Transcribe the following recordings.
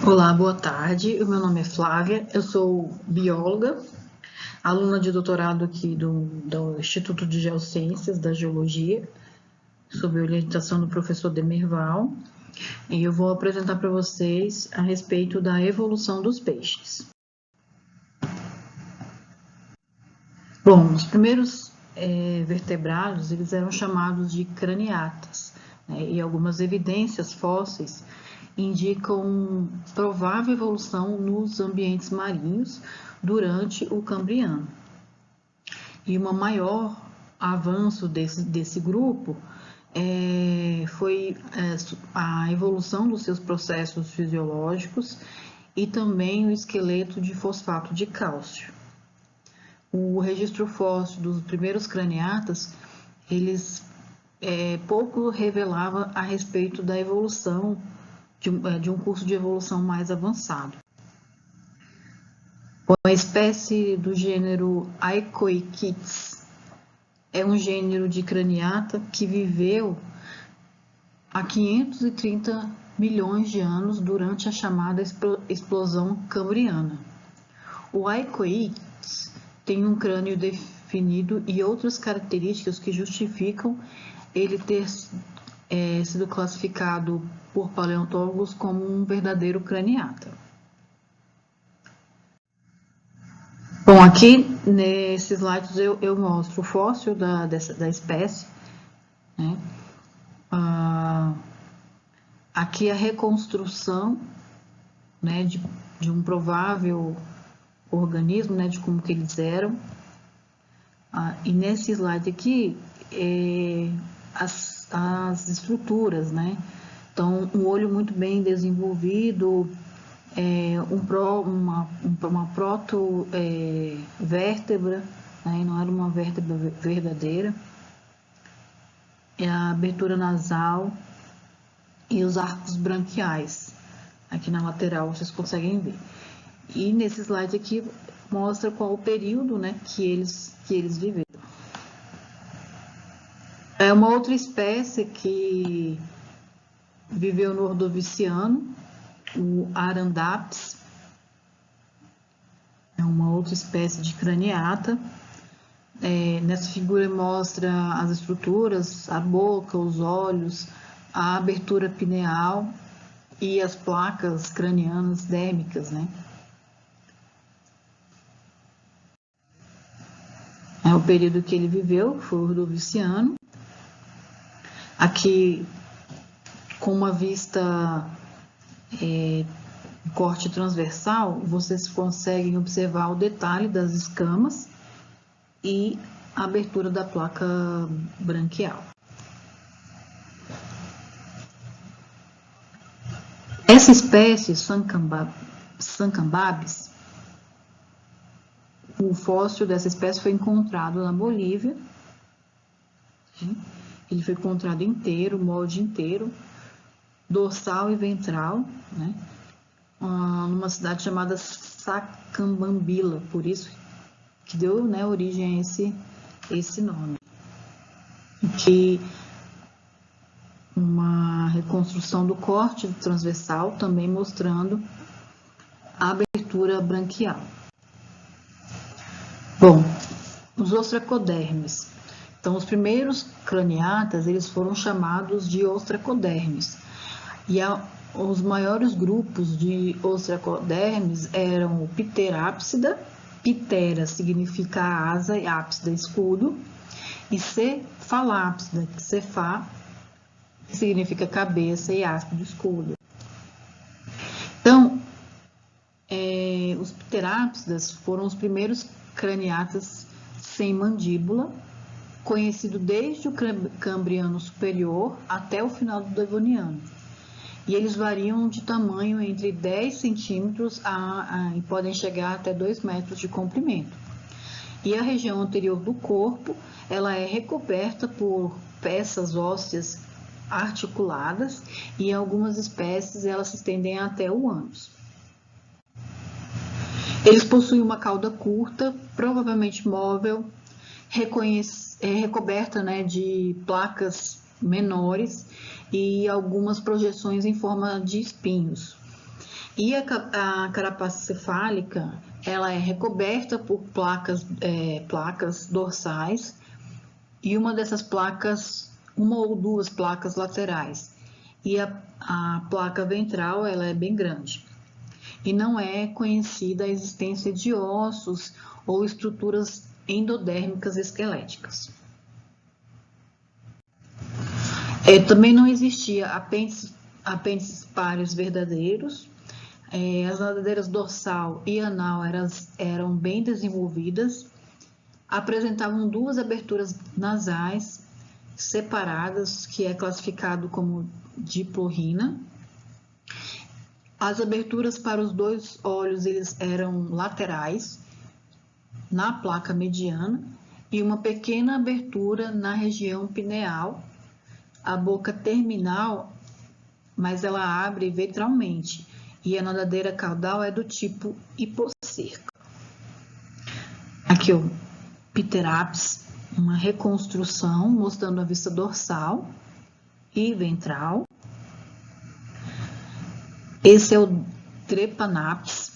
Olá, boa tarde. O meu nome é Flávia, eu sou bióloga, aluna de doutorado aqui do Instituto de Geociências da Geologia, sob a orientação do professor Demerval, e eu vou apresentar para vocês a respeito da evolução dos peixes. Bom, os primeiros vertebrados, eles eram chamados de craniatas, né, e algumas evidências fósseis indicam provável evolução nos ambientes marinhos durante o Cambriano. E o maior avanço desse grupo foi a evolução dos seus processos fisiológicos e também o esqueleto de fosfato de cálcio. O registro fóssil dos primeiros craniatas, eles pouco revelava a respeito da evolução de um curso de evolução mais avançado. A espécie do gênero Aicoichthys é um gênero de craniata que viveu há 530 milhões de anos durante a chamada explosão cambriana. O Aicoichthys tem um crânio definido e outras características que justificam ele ter sido classificado por paleontólogos como um verdadeiro craniata. Bom, aqui nesses slides eu mostro o fóssil da espécie, né? Aqui a reconstrução, né, de um provável organismo, né, de como que eles eram. E nesse slide aqui, as estruturas, né? Então, um olho muito bem desenvolvido, uma protovértebra, né? Não era uma vértebra verdadeira. A abertura nasal e os arcos branquiais. Aqui na lateral vocês conseguem ver. E nesse slide aqui mostra qual o período, né, que eles viveram. É uma outra espécie que viveu no Ordoviciano, o Arandaps. É uma outra espécie de craniata. Nessa figura mostra as estruturas, a boca, os olhos, a abertura pineal e as placas cranianas dérmicas, né? É o período que ele viveu, foi o Ordoviciano. Aqui, com uma vista corte transversal, vocês conseguem observar o detalhe das escamas e a abertura da placa branquial. Essa espécie, Sancambabis, o fóssil dessa espécie foi encontrado na Bolívia. Ele foi encontrado inteiro, molde inteiro, dorsal e ventral, né? Numa cidade chamada Sacambambila, por isso que deu, né, origem a esse nome. Que uma reconstrução do corte transversal, também mostrando a abertura branquial. Bom, os ostracodermes. Então, os primeiros craniatas, eles foram chamados de ostracodermes. E os maiores grupos de ostracodermes eram o Pterápsida, Ptera significa asa e ápsida escudo, e Cefalápsida, Cefá significa cabeça e áspide escudo. Então, os Pterápsidas foram os primeiros craniatas sem mandíbula, conhecido desde o Cambriano superior até o final do Devoniano. E eles variam de tamanho entre 10 centímetros e podem chegar até 2 metros de comprimento. E a região anterior do corpo, ela é recoberta por peças ósseas articuladas e em algumas espécies elas se estendem até o ânus. Eles possuem uma cauda curta, provavelmente móvel, recoberta, né, de placas menores e algumas projeções em forma de espinhos. E a carapaça cefálica, ela é recoberta por placas dorsais e uma dessas placas, uma ou duas placas laterais. E a placa ventral, ela é bem grande. E não é conhecida a existência de ossos ou estruturas endodérmicas esqueléticas. Também não existia apêndices páreos verdadeiros. As nadadeiras dorsal e anal eram bem desenvolvidas, apresentavam duas aberturas nasais separadas, que é classificado como diplorrina. As aberturas para os dois olhos eles eram laterais, na placa mediana, e uma pequena abertura na região pineal, a boca terminal, mas ela abre ventralmente, e a nadadeira caudal é do tipo hipocerca. Aqui o pterápis, uma reconstrução mostrando a vista dorsal e ventral. Esse é o trepanaps,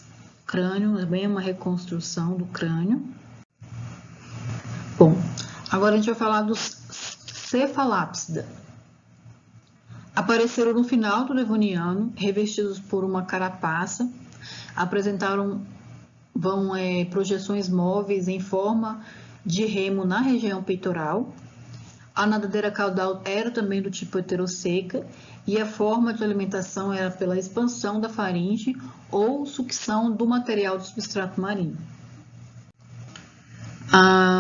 crânio, também é uma reconstrução do crânio. Bom, agora a gente vai falar dos cefalápsida. Apareceram no final do Devoniano, revestidos por uma carapaça, apresentaram projeções móveis em forma de remo na região peitoral. A nadadeira caudal era também do tipo heteroseca e a forma de alimentação era pela expansão da faringe ou sucção do material do substrato marinho.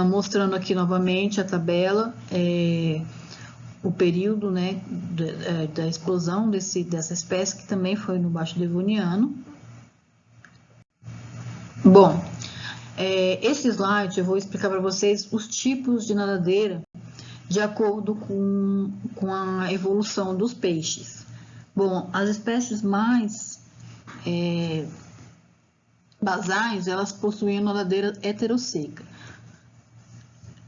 Mostrando aqui novamente a tabela, o período, né, da explosão dessa espécie, que também foi no Baixo Devoniano. Bom, esse slide eu vou explicar para vocês os tipos de nadadeira de acordo com a evolução dos peixes. Bom, as espécies mais basais, elas possuem nadadeira heteroseca.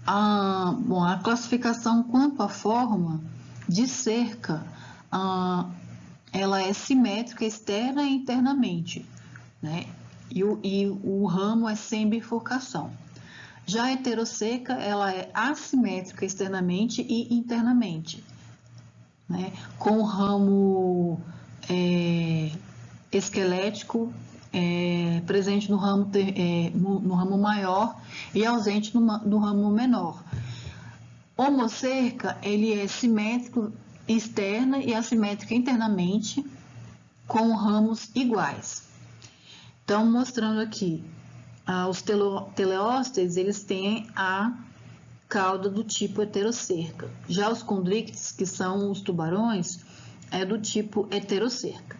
A classificação quanto à forma de cerca, ela é simétrica externa e internamente, né? E o ramo é sem bifurcação. Já a heteroseca, ela é assimétrica externamente e internamente, né? Com o ramo esquelético presente no ramo maior e ausente no ramo menor. Homocerca, ele é simétrico externa e assimétrico internamente, com ramos iguais. Então, mostrando aqui, os teleósteres, eles têm a cauda do tipo heterocerca. Já os condríctids, que são os tubarões, é do tipo heterocerca.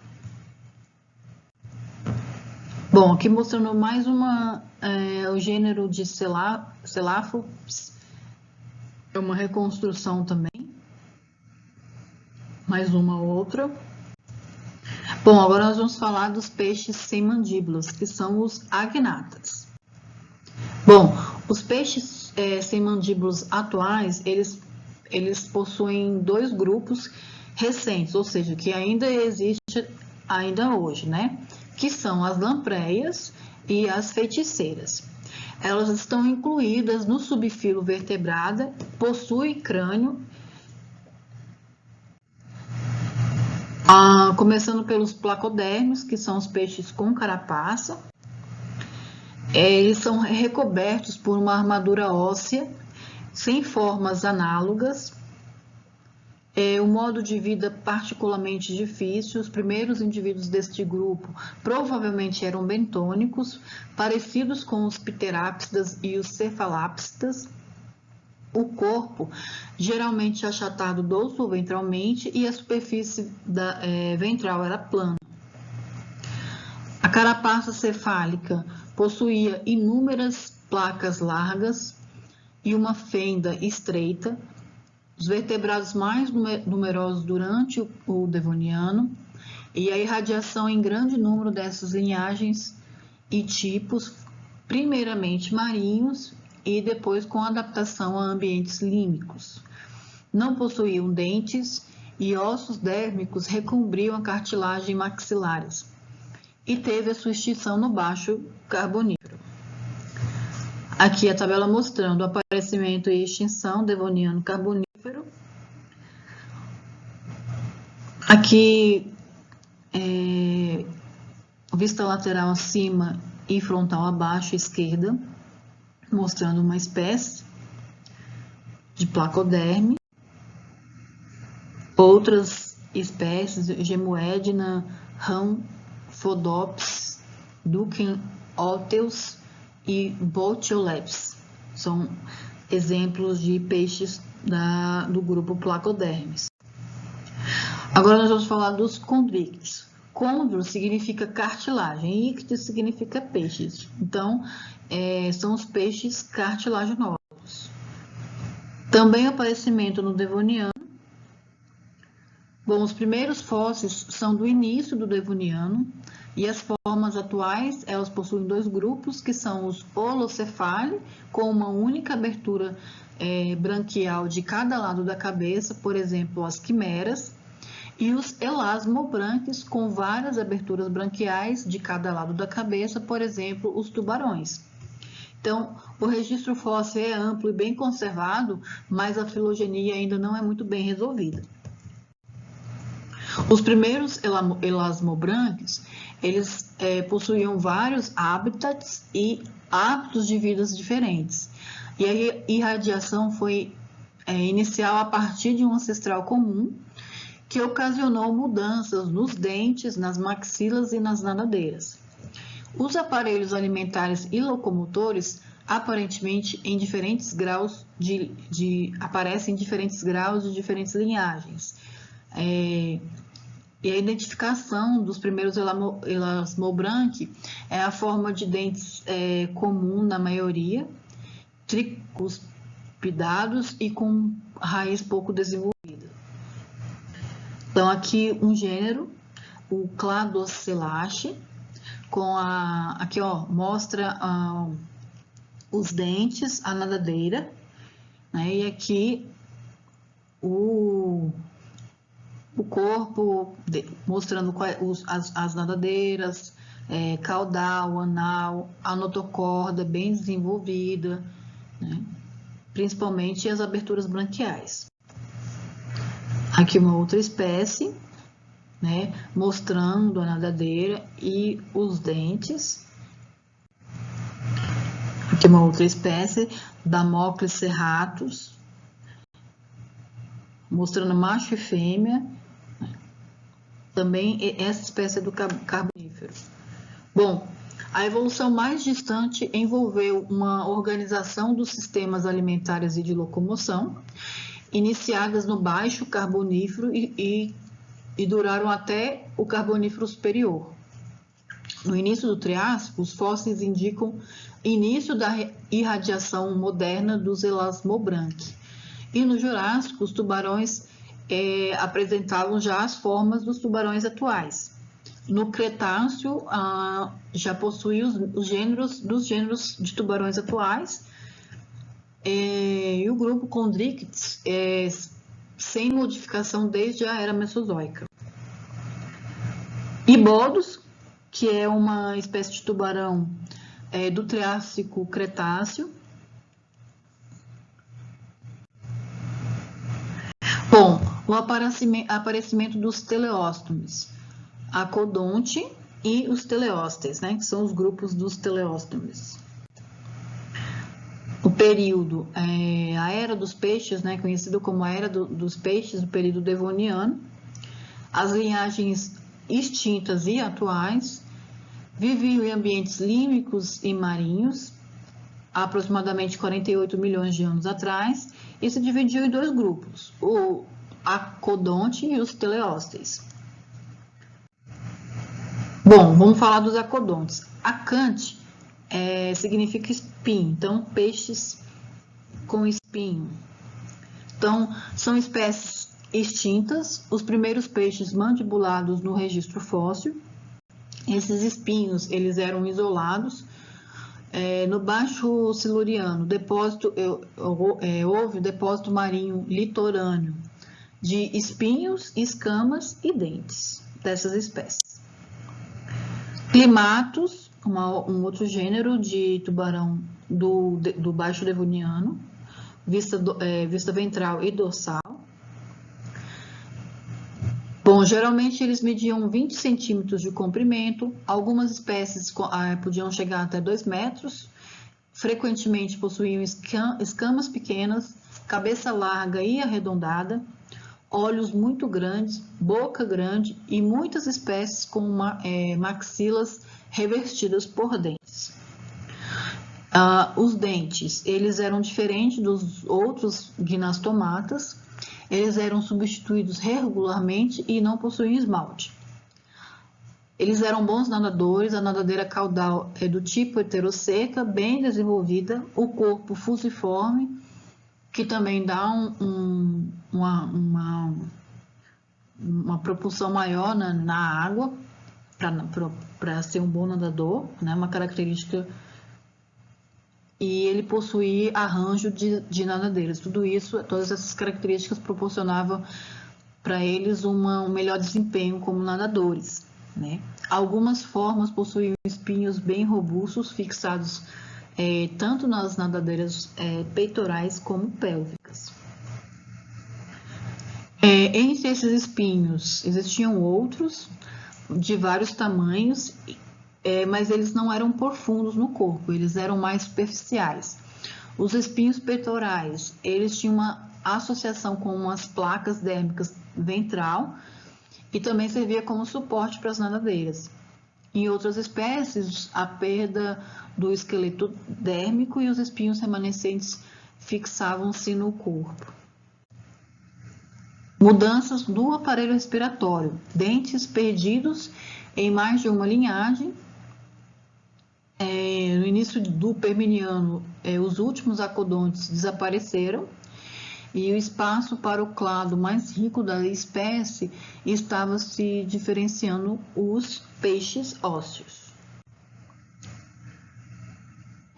Bom, aqui mostrando mais o gênero de Cephalops, é uma reconstrução também, mais uma outra. Bom, agora nós vamos falar dos peixes sem mandíbulas, que são os agnatas. Bom, os peixes sem mandíbulas atuais, eles possuem dois grupos recentes, ou seja, que ainda existe ainda hoje, né? Que são as lampreias e as feiticeiras. Elas estão incluídas no subfilo vertebrada, possuem crânio, começando pelos placodermes, que são os peixes com carapaça. Eles são recobertos por uma armadura óssea, sem formas análogas. O modo de vida particularmente difícil. Os primeiros indivíduos deste grupo provavelmente eram bentônicos, parecidos com os pterápsidas e os cefalápsidas. O corpo geralmente achatado dorso-ventralmente e a superfície ventral era plana. A carapaça cefálica possuía inúmeras placas largas e uma fenda estreita. Os vertebrados mais numerosos durante o Devoniano e a irradiação em grande número dessas linhagens e tipos, primeiramente marinhos e depois com adaptação a ambientes límicos. Não possuíam dentes e ossos dérmicos recobriam a cartilagem maxilares. e teve a sua extinção no Baixo Carbonífero. Aqui a tabela mostrando o aparecimento e extinção Devoniano-Carbonífero. Aqui, vista lateral acima e frontal abaixo, esquerda, mostrando uma espécie de Placoderme. Outras espécies, Gemoedna, Rhamphodops, Ducenoteuthis e Botioleps. São exemplos de peixes do grupo Placodermes. Agora nós vamos falar dos condríctios. Condro significa cartilagem e ictio significa peixes. Então, são os peixes cartilaginosos. Também aparecimento no Devoniano. Bom, os primeiros fósseis são do início do Devoniano e as formas atuais, elas possuem dois grupos, que são os holocefali, com uma única abertura branquial de cada lado da cabeça, por exemplo, as quimeras, e os elasmobranquis, com várias aberturas branquiais de cada lado da cabeça, por exemplo, os tubarões. Então, o registro fóssil é amplo e bem conservado, mas a filogenia ainda não é muito bem resolvida. Os primeiros elasmobranquis, eles possuíam vários hábitats e hábitos de vidas diferentes. E a irradiação foi inicial a partir de um ancestral comum, que ocasionou mudanças nos dentes, nas maxilas e nas nadadeiras. Os aparelhos alimentares e locomotores aparentemente em diferentes graus aparecem em diferentes graus de diferentes linhagens. E a identificação dos primeiros elasmobranqui é a forma de dentes comum na maioria, tricuspidados e com raiz pouco desenvolvida. Então, aqui um gênero, o Cladocelache, aqui mostra os dentes, a nadadeira, né? E aqui o corpo mostrando as nadadeiras, caudal, anal, a notocorda bem desenvolvida, né? Principalmente as aberturas branquiais. Aqui uma outra espécie, né, mostrando a nadadeira e os dentes. Aqui uma outra espécie, Damocles serratus, mostrando macho e fêmea. Também essa espécie é do carbonífero. Bom, a evolução mais distante envolveu uma organização dos sistemas alimentares e de locomoção, iniciadas no Baixo Carbonífero e duraram até o Carbonífero Superior. No início do Triássico, os fósseis indicam início da irradiação moderna dos elasmobranqui. E no Jurássico, os tubarões apresentavam já as formas dos tubarões atuais. No Cretáceo, já possuía os gêneros de tubarões atuais, e o grupo Chondrichthyes sem modificação desde a era Mesozoica. Ibodos, que é uma espécie de tubarão do Triássico Cretáceo. Bom, o aparecimento dos teleóstomes, a Codonte e os teleósteres, né, que são os grupos dos teleóstomes. O período, a Era dos Peixes, né, conhecido como a Era dos Peixes, o período Devoniano, as linhagens extintas e atuais, viviam em ambientes límicos e marinhos, há aproximadamente 48 milhões de anos atrás, e se dividiu em dois grupos, o Acodonte e os teleósteres. Bom, vamos falar dos acodontes. Acante significa espinho, então peixes com espinho. Então, são espécies extintas, os primeiros peixes mandibulados no registro fóssil. Esses espinhos, eles eram isolados. No Baixo Siluriano, houve o depósito marinho litorâneo de espinhos, escamas e dentes dessas espécies. Climatus, um outro gênero de tubarão do Baixo Devoniano, vista ventral e dorsal. Bom, geralmente eles mediam 20 centímetros de comprimento, algumas espécies podiam chegar até 2 metros, frequentemente possuíam escamas pequenas, cabeça larga e arredondada, olhos muito grandes, boca grande e muitas espécies com maxilas revestidas por dentes. Os dentes, eles eram diferentes dos outros gnastomatas, eles eram substituídos regularmente e não possuíam esmalte. Eles eram bons nadadores, a nadadeira caudal é do tipo heterocerca, bem desenvolvida, o corpo fusiforme, que também dá uma propulsão maior na água, para ser um bom nadador, né? Uma característica. E ele possuía arranjo de nadadeiras. Todas essas características proporcionavam para eles um melhor desempenho como nadadores, né? Algumas formas possuíam espinhos bem robustos, fixados tanto nas nadadeiras peitorais como pélvicas. Entre esses espinhos existiam outros de vários tamanhos, mas eles não eram profundos no corpo, eles eram mais superficiais. Os espinhos peitorais, eles tinham uma associação com umas placas dérmicas ventral e também servia como suporte para as nadadeiras. Em outras espécies, a perda do esqueleto dérmico e os espinhos remanescentes fixavam-se no corpo. Mudanças do aparelho respiratório, dentes perdidos em mais de uma linhagem. No início do Permiano, os últimos acodontes desapareceram e o espaço para o clado mais rico da espécie estava se diferenciando os peixes ósseos.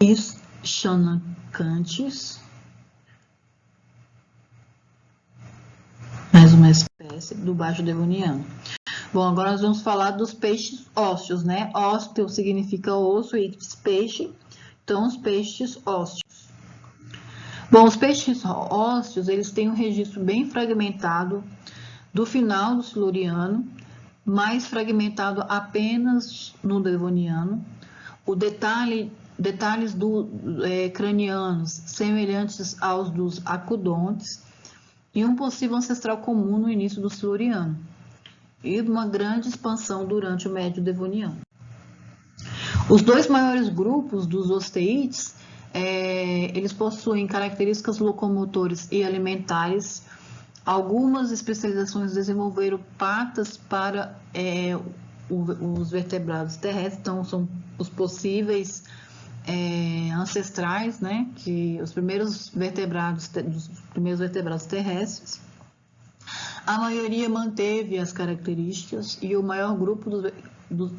Os chanacantes, mais uma espécie do Baixo Devoniano. Bom, agora nós vamos falar dos peixes ósseos, né? Ósteo significa osso e peixe, então os peixes ósseos. Bom, os peixes ósseos, eles têm um registro bem fragmentado do final do Siluriano, mais fragmentado apenas no Devoniano. O detalhes cranianos semelhantes aos dos acodontes e um possível ancestral comum no início do Siluriano e uma grande expansão durante o Médio Devoniano. Os dois maiores grupos dos osteides, eles possuem características locomotores e alimentares. Algumas especializações desenvolveram patas para os vertebrados terrestres, então são os possíveis ancestrais, né, que os primeiros vertebrados terrestres. A maioria manteve as características e o maior grupo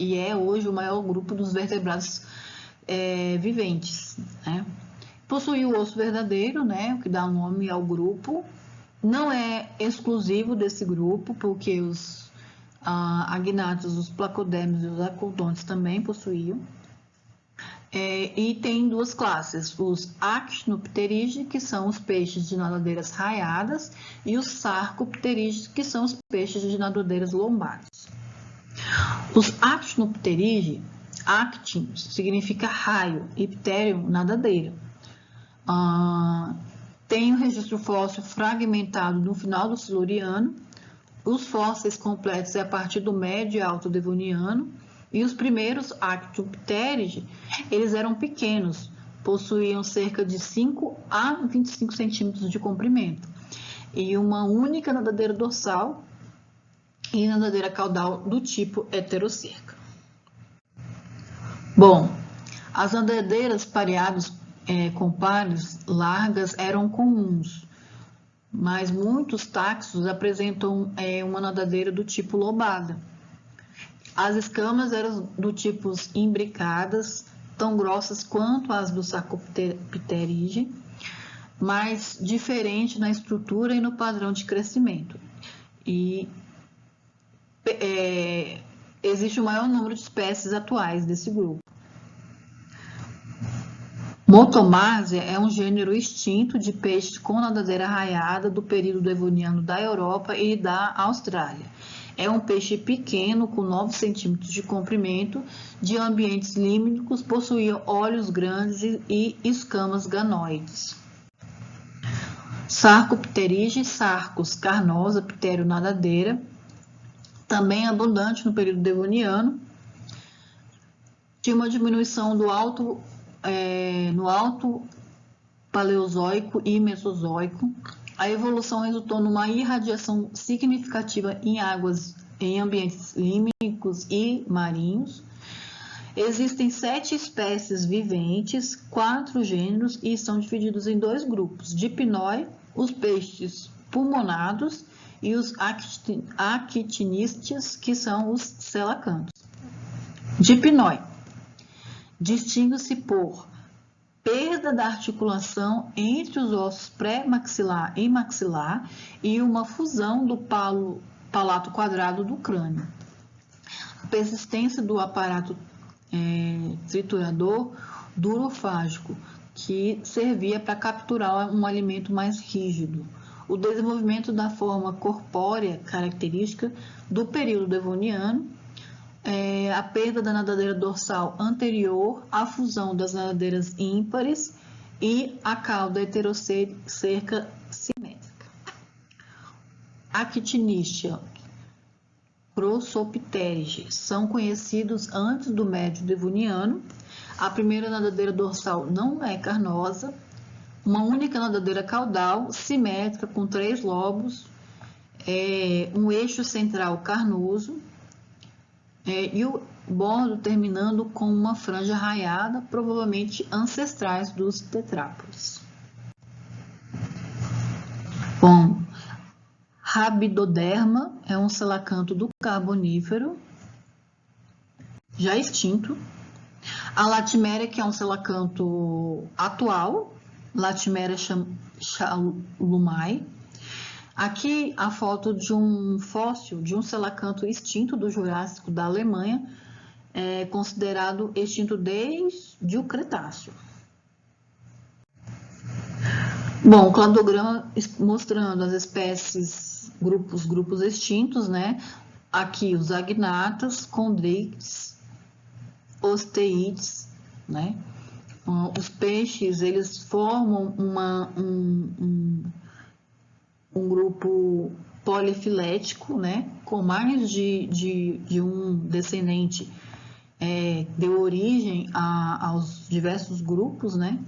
é hoje o maior grupo dos vertebrados viventes, né? Possui o osso verdadeiro, né, o que dá o nome ao grupo. Não é exclusivo desse grupo, porque os agnatos, os placodermos e os acodontes também possuíam. E tem duas classes, os actinopterídeos, que são os peixes de nadadeiras raiadas, e os sarcopterídeos, que são os peixes de nadadeiras lombares. Os actinopterídeos, actin significa raio e ptério, nadadeira. Tem um registro fóssil fragmentado no final do Siluriano. Os fósseis completos é a partir do Médio e Alto Devoniano. E os primeiros actinopterídeos, eles eram pequenos, possuíam cerca de 5 a 25 centímetros de comprimento e uma única nadadeira dorsal e nadadeira caudal do tipo heterocerca. Bom, as nadadeiras pareadas com pares largas eram comuns, mas muitos táxons apresentam uma nadadeira do tipo lobada. As escamas eram do tipo imbricadas, tão grossas quanto as do sarcopterídeo, mas diferente na estrutura e no padrão de crescimento. E existe o maior número de espécies atuais desse grupo. Motomásia é um gênero extinto de peixes com nadadeira raiada do período devoniano da Europa e da Austrália. É um peixe pequeno, com 9 centímetros de comprimento, de ambientes límicos, possuía olhos grandes e escamas ganoides. Sarcopterygii, Sarcos carnosa, ptério nadadeira, também abundante no período devoniano. Tinha uma diminuição no alto paleozoico e mesozoico. A evolução resultou numa irradiação significativa em ambientes límicos e marinhos. Existem 7 espécies viventes, 4 gêneros e são divididos em 2 grupos: Dipnoi, os peixes pulmonados, e os actinistes, que são os selacantos. Dipnoi distingue-se por perda da articulação entre os ossos pré-maxilar e maxilar e uma fusão do palato quadrado do crânio. A persistência do aparato triturador durofágico, que servia para capturar um alimento mais rígido. O desenvolvimento da forma corpórea característica do período devoniano, a perda da nadadeira dorsal anterior, a fusão das nadadeiras ímpares e a cauda heterocerca simétrica. Actinistia, Crossopterygii, são conhecidos antes do médio devoniano. A primeira nadadeira dorsal não é carnosa, uma única nadadeira caudal, simétrica, com 3 lobos, um eixo central carnoso, e o bordo terminando com uma franja raiada, provavelmente ancestrais dos tetrápodes. Bom, Rabidoderma é um selacanto do Carbonífero, já extinto. A Latiméria, que é um selacanto atual, Latiméria chalumai. Aqui a foto de um fóssil de um selacanto extinto do Jurássico da Alemanha, considerado extinto desde o Cretáceo. Bom, o cladograma mostrando as espécies, grupos extintos, né? Aqui os agnatas, condrites, osteides, né? Os peixes, eles formam um grupo polifilético, né? Com mais de um descendente, deu origem aos diversos grupos, né?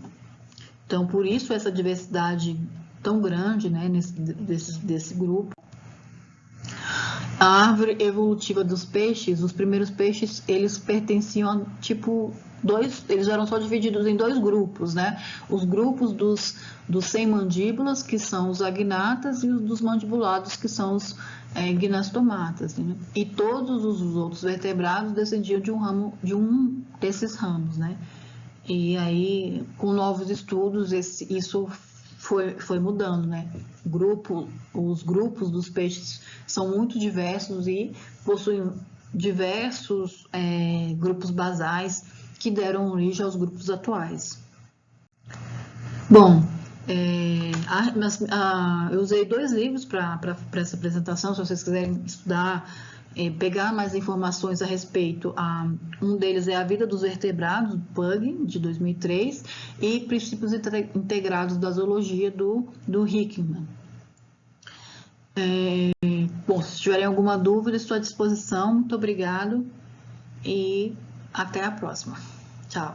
Então, por isso essa diversidade tão grande, né, desse grupo. A árvore evolutiva dos peixes, os primeiros peixes, eles pertenciam a tipo eles eram só divididos em 2 grupos, né? Os grupos dos sem mandíbulas, que são os agnatas, e os dos mandibulados, que são os gnastomatas, né? E todos os outros vertebrados descendiam de um desses ramos, né? E aí, com novos estudos, isso foi mudando, né? Os grupos dos peixes são muito diversos e possuem diversos grupos basais que deram origem aos grupos atuais. Bom, eu usei 2 livros para essa apresentação, se vocês quiserem estudar, pegar mais informações a respeito. Um deles é A Vida dos Vertebrados, Pug, de 2003, e Princípios Integrados da Zoologia, do Hickman. Bom, se tiverem alguma dúvida, estou à disposição. Muito obrigado e até a próxima. Tchau.